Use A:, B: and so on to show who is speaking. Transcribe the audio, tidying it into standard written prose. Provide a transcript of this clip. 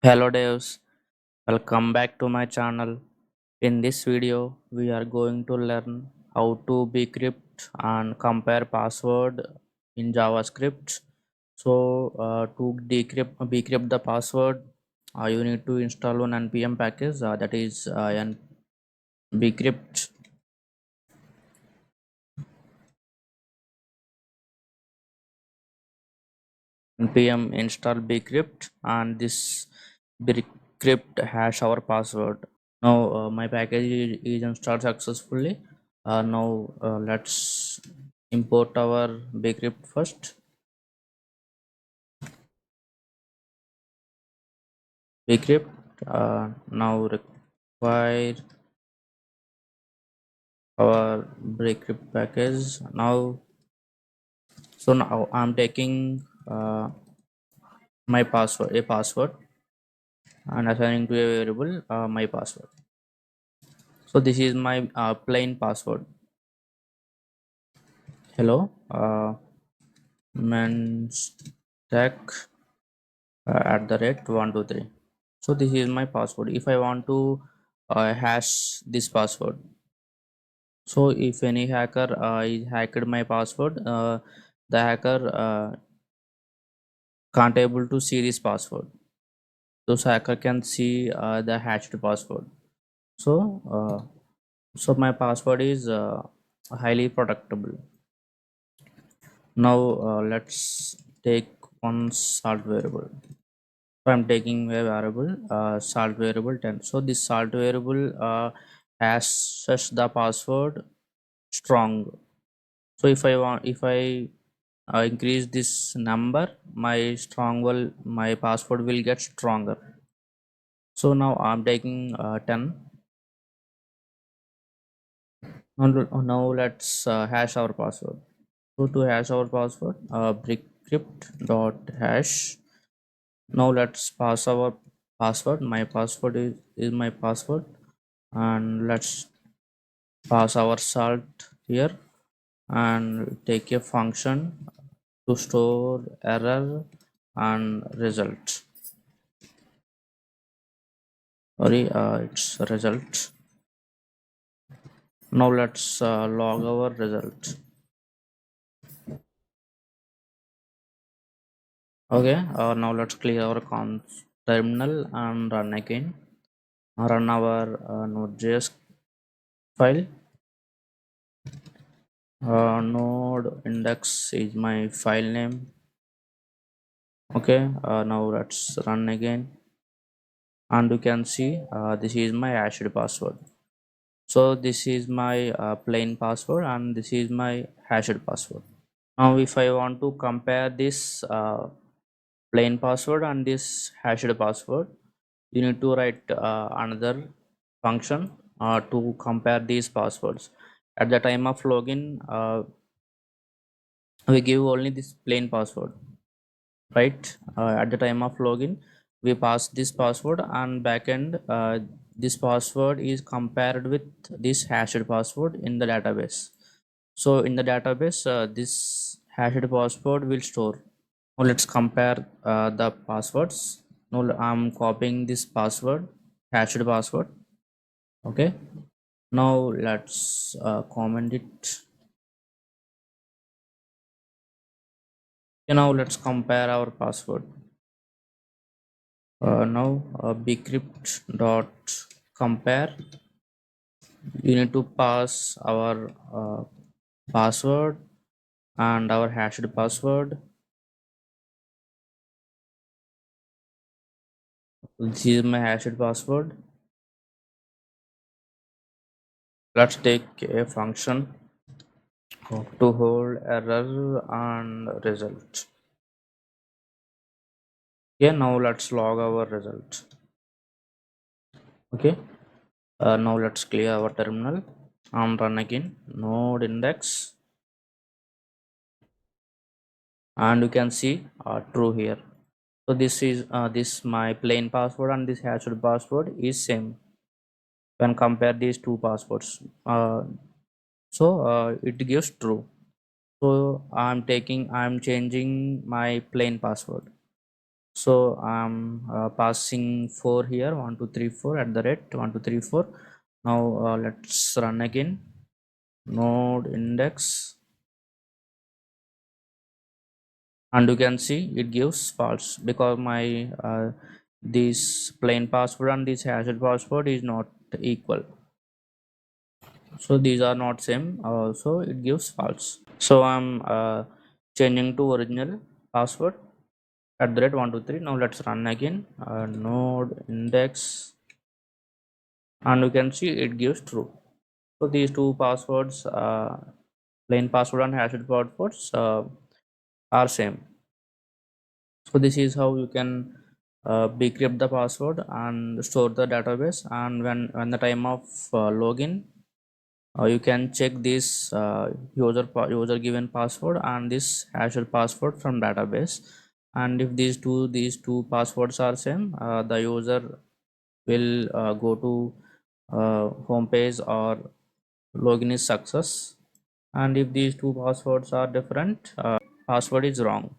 A: Hello devs, welcome back to my channel. In this video, we are going to learn how to bcrypt and compare password in JavaScript. To bcrypt the password, you need to install one npm package that is bcrypt. Npm install bcrypt and this bcrypt hash our password. Now my package is installed successfully. Now let's import our bcrypt first. Bcrypt now require our bcrypt package. Now I'm taking my password and assigning to a variable my password. So this is my plain password. Hello, men stack at the rate 123. So this is my password. If I want to hash this password, so if any hacker is hacked my password, the hacker can't able to see this password. So hacker can see the hashed password. So uh, so my password is highly protectable. Now let's take one salt variable. So I'm taking a variable salt variable 10. So this salt variable hashes the password strong. So if I increase this number, my password will get stronger. So now I'm taking 10. Now let's hash our password. So to hash our password, decrypt dot hash. Now let's pass our password. My password is my password, and let's pass our salt here and take a function to store error and result. Sorry, it's result. Now let's log our result. Okay, now let's clear our terminal and run again. Run our node.js file. Node index is my file name. Okay, now let's run again, and you can see this is my hashed password. So this is my plain password and this is my hashed password. Now if I want to compare this plain password and this hashed password, you need to write another function to compare these passwords. At the time of login, we give only this plain password, right? At the time of login, we pass this password, and backend this password is compared with this hashed password in the database. So in the database, this hashed password will store. Now let's compare the passwords. Now I'm copying this password, hashed password. Okay, now let's comment it. Now let's compare our password. Now bcrypt dot compare. You need to pass our password and our hashed password. This is my hashed password. Let's take a function to hold error and result. Okay, now let's log our result. Okay, now let's clear our terminal and run again. Node index, and you can see true here. So this is this my plain password and this hashed password is same when compare these two passwords. So it gives true. So I'm changing my plain password. So I'm passing 4 here, 1234 at the rate 1234. Now let's run again. Node index, and you can see it gives false because my this plain password and this hashed password is not equal. So these are not same, so it gives false. So I'm changing to original password at the rate 123. Now let's run again. Node index, and you can see it gives true. So these two passwords, plain password and hashed passwords, are same. So this is how you can decrypt the password and store the database, and when the time of login, you can check this user given password and this hashed password from database. And if these two passwords are same, the user will go to home page or login is success. And if these two passwords are different, password is wrong.